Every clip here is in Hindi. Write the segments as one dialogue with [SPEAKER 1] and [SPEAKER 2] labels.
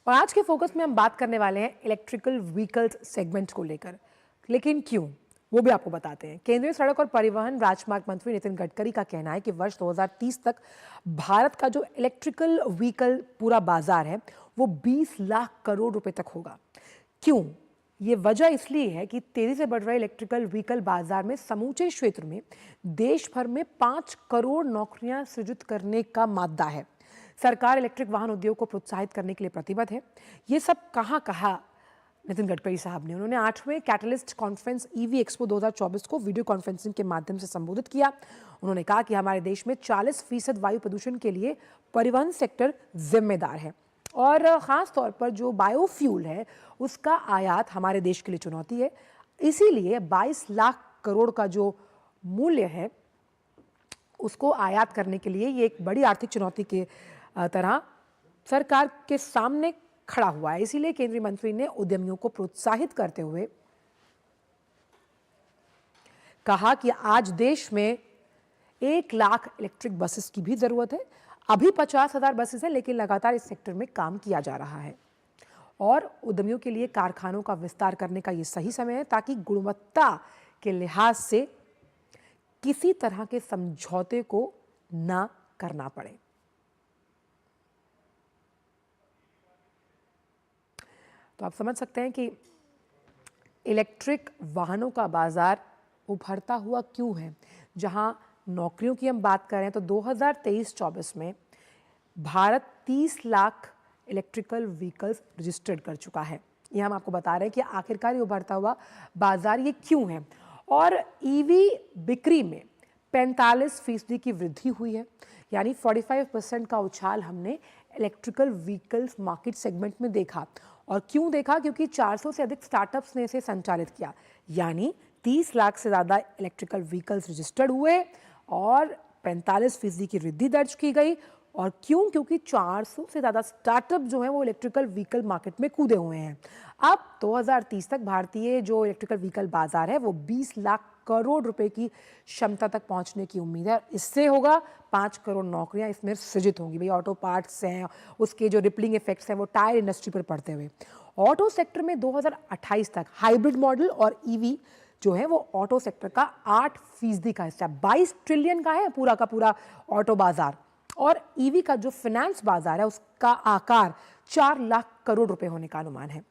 [SPEAKER 1] और आज के फोकस में हम बात करने वाले हैं इलेक्ट्रिकल व्हीकल्स सेगमेंट को लेकर। लेकिन क्यों, वो भी आपको बताते हैं। केंद्रीय सड़क और परिवहन राजमार्ग मंत्री नितिन गडकरी का कहना है कि वर्ष 2030 तक भारत का जो इलेक्ट्रिकल व्हीकल पूरा बाजार है वो 20 लाख करोड़ रुपए तक होगा। क्यों? ये वजह इसलिए है कि तेजी से बढ़ रहे इलेक्ट्रिकल व्हीकल बाजार में समूचे क्षेत्र में देश भर में 5 करोड़ नौकरियां सृजित करने का मादा है। सरकार इलेक्ट्रिक वाहन उद्योग को प्रोत्साहित करने के लिए प्रतिबद्ध है। ये सब कहाँ कहा नितिन गडकरी साहब ने? उन्होंने 8वें कैटलिस्ट कॉन्फ्रेंस ईवी एक्सपो 2024 को वीडियो कॉन्फ्रेंसिंग के माध्यम से संबोधित किया। उन्होंने कहा कि हमारे देश में 40% वायु प्रदूषण के लिए परिवहन सेक्टर जिम्मेदार है और ख़ास तौर पर जो बायोफ्यूल है उसका आयात हमारे देश के लिए चुनौती है। इसीलिए 22 लाख करोड़ का जो मूल्य है उसको आयात करने के लिए ये एक बड़ी आर्थिक चुनौती के तरह सरकार के सामने खड़ा हुआ है। इसीलिए केंद्रीय मंत्री ने उद्यमियों को प्रोत्साहित करते हुए कहा कि आज देश में 1 लाख इलेक्ट्रिक बसेस की भी जरूरत है। अभी 50,000 बसेस हैं, लेकिन लगातार इस सेक्टर में काम किया जा रहा है और उद्यमियों के लिए कारखानों का विस्तार करने का ये सही समय है ताकि गुणवत्ता के लिहाज से किसी तरह के समझौते को ना करना पड़े। तो आप समझ सकते हैं कि इलेक्ट्रिक वाहनों का बाजार उभरता हुआ क्यों है। जहां नौकरियों की हम बात करें तो 2023-24 में Bharat 30 lakh electrical vehicles registered कर चुका है। ये हम आपको बता रहे हैं कि आखिरकार ये उभरता हुआ बाजार ये क्यों है। और ईवी बिक्री में 45% की वृद्धि हुई है, यानी 45% का उछाल हमने इलेक्ट्रिकल व्हीकल्स मार्केट सेगमेंट में देखा। और क्यों देखा? क्योंकि 400 से अधिक स्टार्टअप्स ने इसे संचालित किया, यानी 30 लाख से ज़्यादा इलेक्ट्रिकल व्हीकल्स रजिस्टर्ड हुए और 45% की वृद्धि दर्ज की गई। और क्यों? क्योंकि 400 से ज़्यादा स्टार्टअप जो हैं वो इलेक्ट्रिकल व्हीकल मार्केट में कूदे हुए हैं। अब 2030 तक भारतीय जो इलेक्ट्रिकल व्हीकल बाजार है वो 20 लाख करोड़ रुपए की क्षमता तक पहुंचने की उम्मीद है। इससे होगा 5 करोड़ नौकरियां इसमें सृजित होंगी। भाई ऑटो पार्ट्स हैं, उसके जो रिपलिंग इफेक्ट्स हैं वो टायर इंडस्ट्री पर पड़ते हुए ऑटो सेक्टर में 2028 तक हाइब्रिड मॉडल और ईवी जो है वो ऑटो सेक्टर का 8% का हिस्सा, 22 ट्रिलियन का है पूरा का पूरा ऑटो बाजार। और ईवी का जो फाइनेंस बाजार है उसका आकार 4 लाख करोड़ रुपए होने का अनुमान है।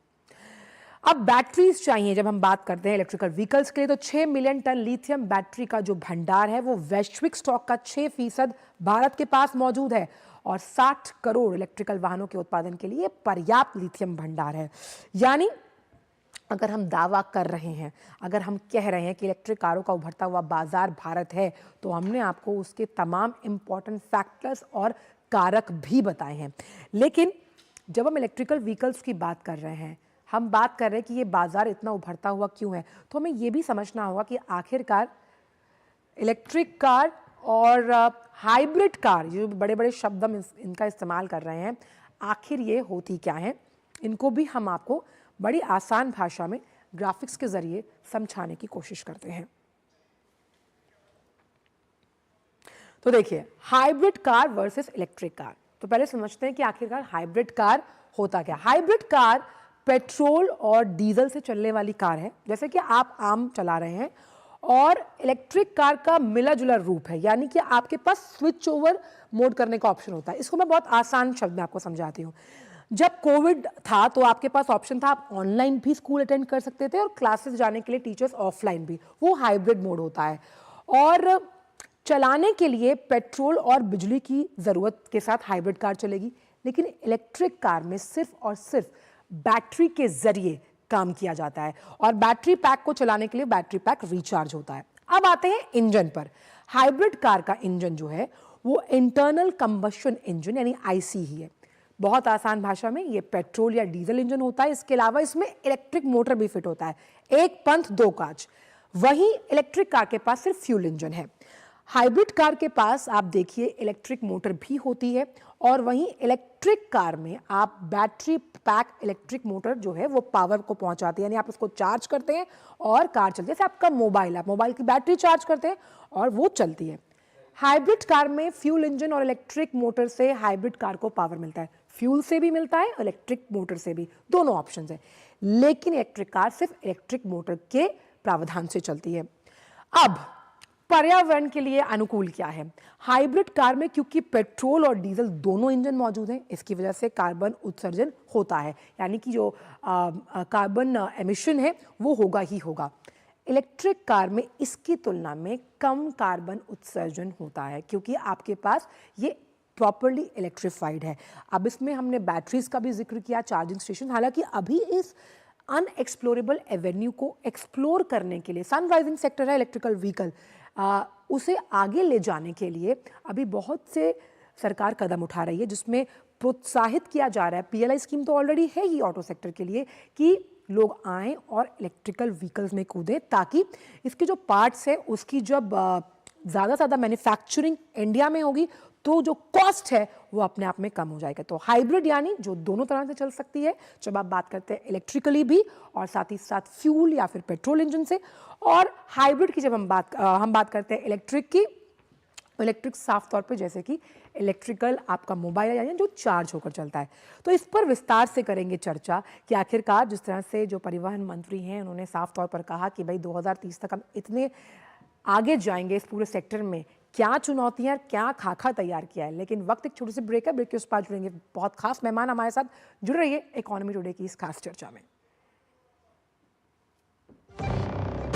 [SPEAKER 1] अब बैटरीज चाहिए। जब हम बात करते हैं इलेक्ट्रिकल व्हीकल्स के लिए तो 6 मिलियन टन लिथियम बैटरी का जो भंडार है वो वैश्विक स्टॉक का 6% भारत के पास मौजूद है और 60 करोड़ इलेक्ट्रिकल वाहनों के उत्पादन के लिए पर्याप्त लिथियम भंडार है। यानी अगर हम दावा कर रहे हैं, अगर हम कह रहे हैं कि इलेक्ट्रिक कारों का उभरता हुआ बाजार भारत है, तो हमने आपको उसके तमाम इंपॉर्टेंट फैक्टर्स और कारक भी बताए हैं। लेकिन जब हम इलेक्ट्रिकल व्हीकल्स की बात कर रहे हैं, हम बात कर रहे हैं कि ये बाजार इतना उभरता हुआ क्यों है, तो हमें ये भी समझना होगा कि आखिरकार इलेक्ट्रिक कार और हाइब्रिड कार, जो बड़े बड़े शब्द हम इनका इस्तेमाल कर रहे हैं, आखिर ये होती क्या है। इनको भी हम आपको बड़ी आसान भाषा में ग्राफिक्स के जरिए समझाने की कोशिश करते हैं। तो देखिए, hybrid car versus electric car. तो पहले समझते हैं कि आखिरकार हाइब्रिड कार होता क्या। हाइब्रिड कार पेट्रोल और डीजल से चलने वाली कार है, जैसे कि आप आम चला रहे हैं, और इलेक्ट्रिक कार का मिला जुला रूप है, यानी कि आपके पास स्विच ओवर मोड करने का ऑप्शन होता है। इसको मैं बहुत आसान शब्द में आपको समझाती हूँ। जब कोविड था तो आपके पास ऑप्शन था, आप ऑनलाइन भी स्कूल अटेंड कर सकते थे और क्लासेस जाने के लिए टीचर्स ऑफलाइन भी। वो हाइब्रिड मोड होता है और चलाने के लिए पेट्रोल और बिजली की ज़रूरत के साथ हाइब्रिड कार चलेगी। लेकिन इलेक्ट्रिक कार में सिर्फ और सिर्फ बैटरी के जरिए काम किया जाता है और बैटरी पैक को चलाने के लिए बैटरी पैक रिचार्ज होता है। अब आते हैं इंजन पर। हाइब्रिड कार का इंजन जो है वो इंटरनल कंबशन इंजन यानी आईसी ही है। बहुत आसान भाषा में ये पेट्रोल या डीजल इंजन होता है। इसके अलावा इसमें इलेक्ट्रिक मोटर भी फिट होता है। एक पंथ दो काज। वहीं इलेक्ट्रिक कार के पास सिर्फ फ्यूल इंजन है। हाइब्रिड कार के पास आप देखिए इलेक्ट्रिक मोटर भी होती है और वहीं इलेक्ट्रिक कार में आप बैटरी पैक इलेक्ट्रिक मोटर जो है वो पावर को पहुंचाती है, यानी आप उसको चार्ज करते हैं और कार चलती है। जैसे आपका मोबाइल, आप मोबाइल की बैटरी चार्ज करते हैं और वो चलती है। हाइब्रिड कार में फ्यूल इंजन और इलेक्ट्रिक मोटर से हाइब्रिड कार को पावर मिलता है। फ्यूल से भी मिलता है, इलेक्ट्रिक मोटर से भी, दोनों ऑप्शंस हैं। लेकिन इलेक्ट्रिक कार सिर्फ इलेक्ट्रिक मोटर के प्रावधान से चलती है। अब पर्यावरण के लिए अनुकूल क्या है? हाइब्रिड कार में क्योंकि पेट्रोल और डीजल दोनों इंजन मौजूद हैं, इसकी वजह से कार्बन उत्सर्जन होता है, यानी कि जो कार्बन एमिशन है वो होगा ही होगा। इलेक्ट्रिक कार में इसकी तुलना में कम कार्बन उत्सर्जन होता है क्योंकि आपके पास ये प्रॉपरली इलेक्ट्रिफाइड है। अब इसमें हमने बैटरीज का भी जिक्र किया, चार्जिंग स्टेशन, हालांकि अभी इस अनएक्सप्लोरेबल एवेन्यू को एक्सप्लोर करने के लिए, सनराइजिंग सेक्टर है इलेक्ट्रिकल व्हीकल, उसे आगे ले जाने के लिए अभी बहुत से सरकार कदम उठा रही है, जिसमें प्रोत्साहित किया जा रहा है। PLI स्कीम तो ऑलरेडी है ही ऑटो सेक्टर के लिए कि लोग आएं और इलेक्ट्रिकल व्हीकल्स में कूदें, ताकि इसके जो पार्ट्स है उसकी जब ज़्यादा से ज़्यादा मैन्युफैक्चरिंग इंडिया में होगी तो जो कॉस्ट है वो अपने आप में कम हो जाएगा। तो हाइब्रिड यानी जो दोनों तरह से चल सकती है, जब आप बात करते हैं इलेक्ट्रिकली भी और साथ ही साथ फ्यूल या फिर पेट्रोल इंजन से। और हाइब्रिड की जब हम बात करते हैं इलेक्ट्रिक की, इलेक्ट्रिक साफ तौर पे जैसे कि इलेक्ट्रिकल आपका मोबाइल यानी जो चार्ज होकर चलता है। तो इस पर विस्तार से करेंगे चर्चा कि आखिरकार जिस तरह से जो परिवहन मंत्री हैं उन्होंने साफ तौर पर कहा कि भाई 2030 तक हम इतने आगे जाएंगे इस पूरे सेक्टर में, क्या चुनौतियां, क्या खाका तैयार किया है। लेकिन वक्त एक छोटे से ब्रेक है, ब्रेक के उस पार जुड़ेंगे बहुत खास मेहमान हमारे साथ। जुड़ रहिए इकोनॉमी टुडे की इस खास चर्चा में।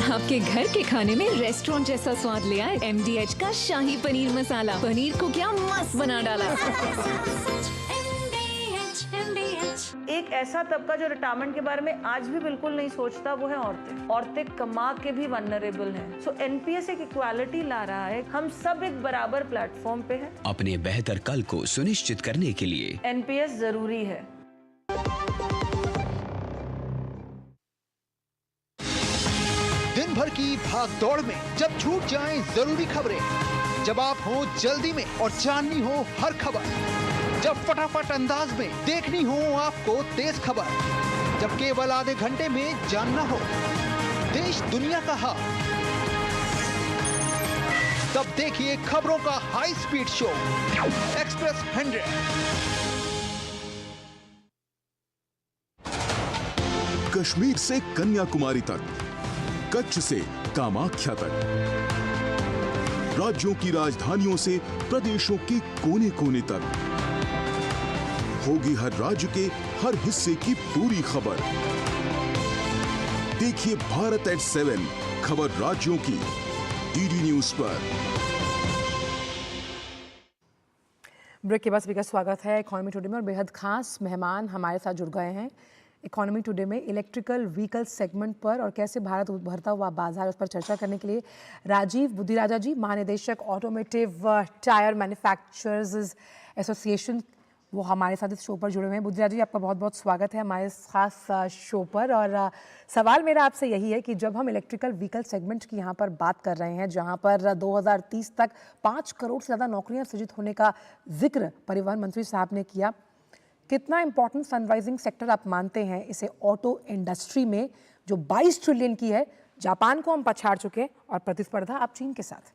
[SPEAKER 2] आपके घर के खाने में रेस्टोरेंट जैसा स्वाद ले आए MDH का शाही पनीर मसाला। पनीर को क्या मस्त बना डाला।
[SPEAKER 3] एक ऐसा तबका जो रिटायरमेंट के बारे में आज भी बिल्कुल नहीं सोचता, वो है औरतें। औरतें कमा के भी वनरेबल हैं। सो NPS एक इक्वालिटी ला रहा है, हम सब एक बराबर प्लेटफॉर्म पे हैं।
[SPEAKER 4] अपने बेहतर कल को सुनिश्चित करने के लिए
[SPEAKER 3] NPS जरूरी है।
[SPEAKER 5] दिन भर की भाग दौड़ में जब छूट जाएं जरूरी खबरें, जब आप हो जल्दी में और जाननी हो हर खबर, जब फटाफट अंदाज में देखनी हो आपको तेज खबर, जब केवल आधे घंटे में जानना हो देश दुनिया का हाल, तब देखिए खबरों का high speed show express 100।
[SPEAKER 6] Kashmir से कन्याकुमारी तक, कच्छ से कामाख्या तक, राज्यों की राजधानियों से प्रदेशों के कोने कोने तक, होगी हर राज्य के हर हिस्से की पूरी खबर। देखिए भारत एट 7 खबर राज्यों की DD न्यूज पर।
[SPEAKER 1] ब्रेक के बाद सभी का स्वागत है इकोनॉमी टुडे में, और बेहद खास मेहमान हमारे साथ जुड़ गए हैं इकोनॉमी टुडे में इलेक्ट्रिकल व्हीकल सेगमेंट पर और कैसे भारत उभरता हुआ बाजार, उस पर चर्चा करने के लिए राजीव बुद्धिराजा जी, महानिदेशक ऑटोमोटिव टायर मैन्युफैक्चरर्स एसोसिएशन, वो हमारे साथ इस शो पर जुड़े हुए हैं। बुद्धिराजा जी, आपका बहुत बहुत स्वागत है हमारे इस खास शो पर। और सवाल मेरा आपसे यही है कि जब हम इलेक्ट्रिकल व्हीकल सेगमेंट की यहाँ पर बात कर रहे हैं, जहाँ पर 2030 तक 5 करोड़ से ज़्यादा नौकरियाँ सृजित होने का जिक्र परिवहन मंत्री साहब ने किया, कितना इंपॉर्टेंट सनराइजिंग सेक्टर आप मानते हैं इसे ऑटो इंडस्ट्री में, जो 22 ट्रिलियन की है? जापान को हम पछाड़ चुके और प्रतिस्पर्धा आप चीन के साथ।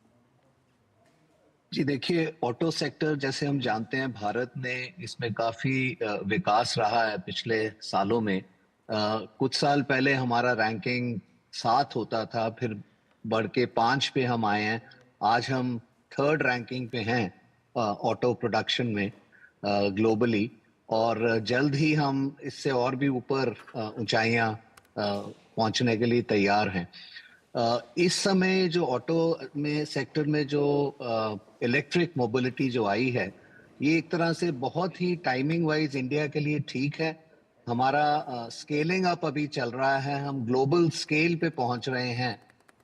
[SPEAKER 7] जी देखिए, ऑटो सेक्टर जैसे हम जानते हैं, भारत ने इसमें काफी विकास रहा है पिछले सालों में। कुछ साल पहले हमारा रैंकिंग 7 होता था, फिर बढ़ के 5 पे हम आए हैं। आज हम 3rd रैंकिंग पे हैं ऑटो प्रोडक्शन में ग्लोबली, और जल्द ही हम इससे और भी ऊपर ऊंचाइयां पहुंचने के लिए तैयार हैं। इस समय जो ऑटो में सेक्टर में जो इलेक्ट्रिक मोबिलिटी जो आई है, ये एक तरह से बहुत ही टाइमिंग वाइज इंडिया के लिए ठीक है। हमारा स्केलिंग अप अभी चल रहा है, हम ग्लोबल स्केल पे पहुंच रहे हैं,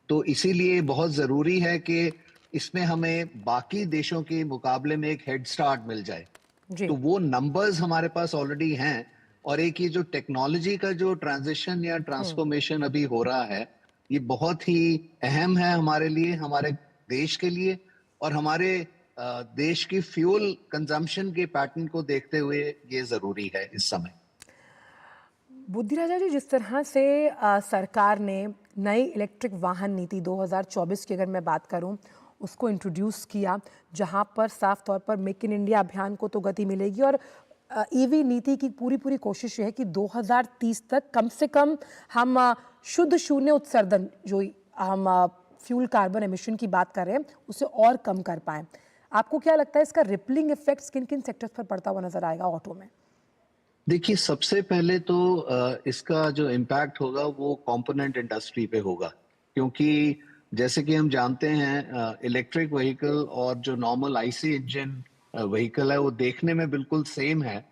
[SPEAKER 7] तो इसीलिए बहुत जरूरी है कि इसमें हमें बाकी देशों के मुकाबले में एक हेड स्टार्ट मिल जाए। तो वो नंबर्स हमारे पास ऑलरेडी हैं, और एक ये जो टेक्नोलॉजी का जो ट्रांजिशन या ट्रांसफॉर्मेशन अभी हो रहा है, ये बहुत ही अहम है हमारे लिए, हमारे देश के लिए, और हमारे देश की फ्यूल कंजम्पशन के पैटर्न को देखते हुए ये जरूरी है इस समय।
[SPEAKER 1] बुद्धिराजा जी, जिस तरह से सरकार ने नई इलेक्ट्रिक वाहन नीति 2024 की अगर मैं बात करूं, उसको इंट्रोड्यूस किया, जहां पर साफ तौर पर मेक इन इंडिया अभियान को तो गति मिलेगी और ईवी नीति की पूरी कोशिश ये है कि 2030 तक कम से कम हम शुद्ध शून्य उत्सर्जन, जो हम फ्यूल कार्बन एमिशन की बात कर रहे हैं, उसे और कम कर पाएं। आपको क्या लगता है इसका रिपलिंग इफेक्ट किन किन सेक्टर्स पर पड़ता हुआ नजर आएगा ऑटो में?
[SPEAKER 7] देखिए, सबसे पहले तो इसका जो इम्पैक्ट होगा वो कंपोनेंट इंडस्ट्री पे होगा, क्योंकि जैसे कि हम जानते हैं इलेक्ट्रिक व्हीकल और जो नॉर्मल आईसी इंजन व्हीकल है वो देखने में बिल्कुल सेम है,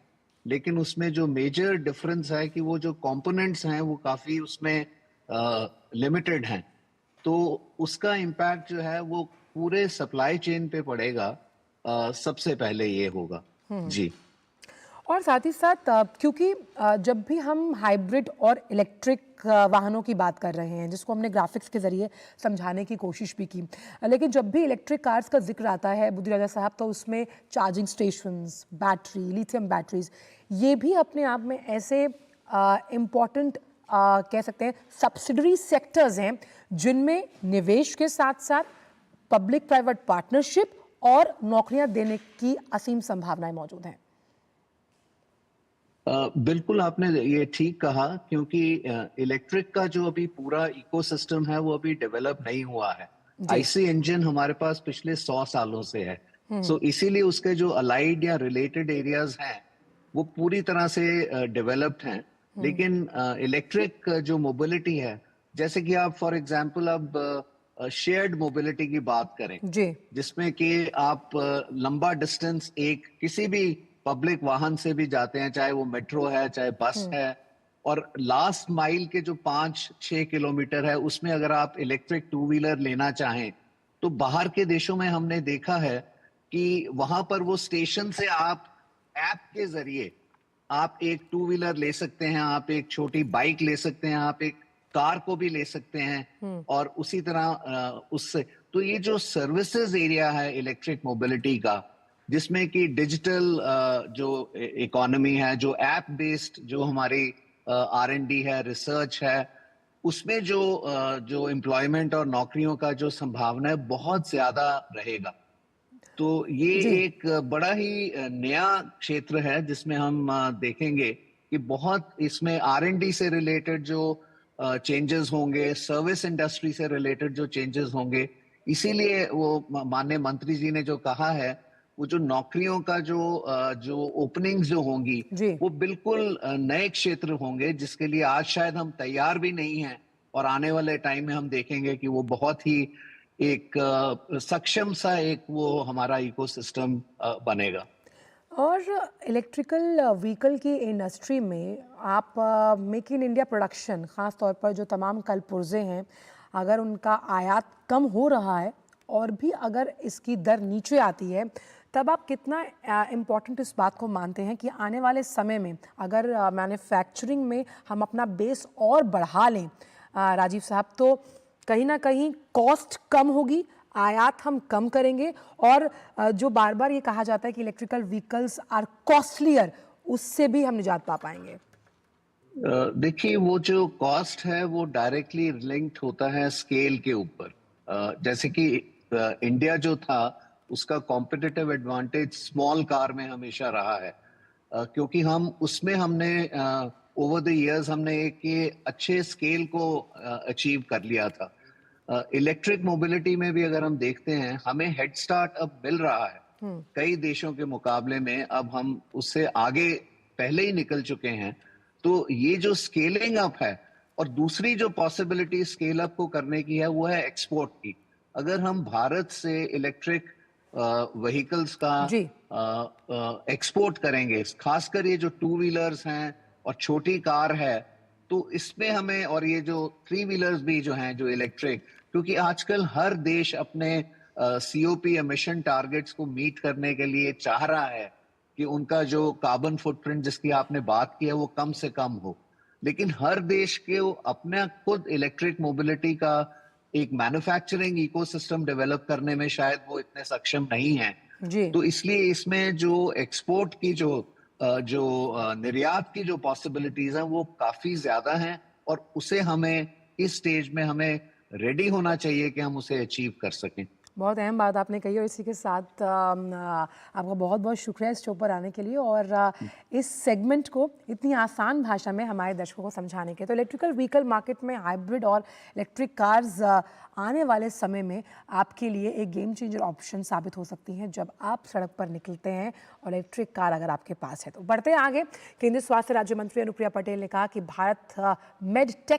[SPEAKER 7] लेकिन उसमें जो मेजर डिफरेंस है कि वो जो कंपोनेंट्स हैं वो काफी उसमें लिमिटेड हैं। तो उसका इम्पैक्ट जो है वो पूरे सप्लाई चेन पे पड़ेगा। सबसे पहले ये होगा जी।
[SPEAKER 1] और साथ ही साथ क्योंकि जब भी हम हाइब्रिड और इलेक्ट्रिक वाहनों की बात कर रहे हैं, जिसको हमने ग्राफिक्स के ज़रिए समझाने की कोशिश भी की, लेकिन जब भी इलेक्ट्रिक कार्स का जिक्र आता है बुद्धि राजा साहब, तो उसमें charging stations, battery, lithium batteries, ये भी अपने आप में ऐसे इम्पॉर्टेंट कह सकते हैं सब्सिडरी सेक्टर्स हैं जिनमें निवेश के साथ साथ पब्लिक प्राइवेट पार्टनरशिप और नौकरियां देने की असीम संभावनाएं मौजूद हैं।
[SPEAKER 7] बिल्कुल आपने ये ठीक कहा, क्योंकि इलेक्ट्रिक का जो अभी पूरा इकोसिस्टम है वो अभी डेवलप नहीं हुआ है। आईसी इंजन हमारे पास पिछले 100 सालों से है, सो इसीलिए उसके जो अलाइड या रिलेटेड एरियाज हैं वो पूरी तरह से डेवलप्ड हैं। लेकिन इलेक्ट्रिक जो मोबिलिटी है, जैसे कि आप फॉर एग्जांपल अब शेयर्ड मोबिलिटी की बात करें
[SPEAKER 1] जी,
[SPEAKER 7] जिसमें कि आप लंबा डिस्टेंस एक किसी भी पब्लिक वाहन से भी जाते हैं, चाहे वो मेट्रो है चाहे बस है, और लास्ट माइल के जो 5-6 किलोमीटर है उसमें अगर आप इलेक्ट्रिक टू व्हीलर लेना चाहें तो बाहर के देशों में हमने देखा है कि वहां पर वो स्टेशन से आप ऐप के जरिए आप एक टू व्हीलर ले सकते हैं, आप एक छोटी बाइक ले सकते हैं, आप एक कार को भी ले सकते हैं, और उसी तरह उससे तो ये जो सर्विसेज एरिया है इलेक्ट्रिक मोबिलिटी का, जिसमें कि डिजिटल जो इकोनॉमी है, जो ऐप बेस्ड जो हमारी R&D है, रिसर्च है, उसमें जो एम्प्लॉयमेंट और नौकरियों का जो संभावना है बहुत ज्यादा रहेगा। तो ये एक बड़ा ही नया क्षेत्र है जिसमें हम देखेंगे कि बहुत इसमें R&D से रिलेटेड जो चेंजेस होंगे, सर्विस इंडस्ट्री से रिलेटेड जो चेंजेस होंगे, इसीलिए वो माननीय मंत्री जी ने जो कहा है, वो जो नौकरियों का जो ओपनिंग्स जो होंगी वो बिल्कुल नए क्षेत्र होंगे जिसके लिए आज शायद हम तैयार भी नहीं हैं, और आने वाले टाइम में हम देखेंगे कि वो बहुत ही एक सक्षम सा एक वो हमारा इकोसिस्टम बनेगा।
[SPEAKER 1] और इलेक्ट्रिकल व्हीकल की इंडस्ट्री में आप मेक इन इंडिया प्रोडक्शन, ख़ास तौर पर जो तमाम कल पुर्जे हैं, अगर उनका आयात कम हो रहा है और भी अगर इसकी दर नीचे आती है, तब आप कितना इम्पॉर्टेंट इस बात को मानते हैं कि आने वाले समय में अगर मैन्युफैक्चरिंग में हम अपना बेस और बढ़ा लें राजीव साहब, तो कहीं ना कहीं कॉस्ट कम होगी, आयात हम कम करेंगे, और जो बार बार ये कहा जाता है कि इलेक्ट्रिकल व्हीकल्स आर कॉस्टलियर, उससे भी हम निजात पा पाएंगे?
[SPEAKER 7] देखिए, वो जो कॉस्ट है वो डायरेक्टली लिंक्ड होता है स्केल के ऊपर। जैसे कि इंडिया जो था उसका कॉम्पिटिटिव एडवांटेज स्मॉल कार में हमेशा रहा है, क्योंकि हम उसमें हमने ओवर द इयर्स हमने एक ये अच्छे स्केल को अचीव कर लिया था। इलेक्ट्रिक मोबिलिटी में भी अगर हम देखते हैं, हमें हेड स्टार्ट अब मिल रहा है कई देशों के मुकाबले में, अब हम उससे आगे पहले ही निकल चुके हैं। तो ये जो स्केलिंग अप है, और दूसरी जो पॉसिबिलिटी स्केल अप को करने की है वो है एक्सपोर्ट की। अगर हम भारत से इलेक्ट्रिक व्हीकल्स का एक्सपोर्ट करेंगे, खासकर ये जो टू व्हीलर्स हैं और छोटी कार है, तो इसमें हमें, और ये जो थ्री व्हीलर्स भी जो हैं जो इलेक्ट्रिक, क्योंकि आजकल हर देश अपने COP एमिशन टारगेट्स को मीट करने के लिए चाह रहा है कि उनका जो कार्बन फुटप्रिंट जिसकी आपने बात की है वो कम से कम हो, लेकिन हर देश के अपना खुद इलेक्ट्रिक मोबिलिटी का एक मैन्युफैक्चरिंग इकोसिस्टम डेवलप करने में शायद वो इतने सक्षम नहीं है। तो इसलिए इसमें जो एक्सपोर्ट की जो निर्यात की जो पॉसिबिलिटीज हैं वो काफी ज्यादा हैं, और उसे हमें इस स्टेज में हमें रेडी होना चाहिए कि हम उसे अचीव कर सकें।
[SPEAKER 1] बहुत अहम बात आपने कही और इसी के साथ आपका बहुत बहुत शुक्रिया इस शो पर आने के लिए और इस सेगमेंट को इतनी आसान भाषा में हमारे दर्शकों को समझाने के। तो इलेक्ट्रिकल व्हीकल मार्केट में हाइब्रिड और इलेक्ट्रिक कार्स आने वाले समय में आपके लिए एक गेम चेंजर ऑप्शन साबित हो सकती हैं जब आप सड़क पर निकलते हैं और इलेक्ट्रिक कार अगर आपके पास है तो। बढ़ते हैं आगे। केंद्रीय स्वास्थ्य राज्य मंत्री अनुप्रिया पटेल ने कहा कि भारत मेड टेक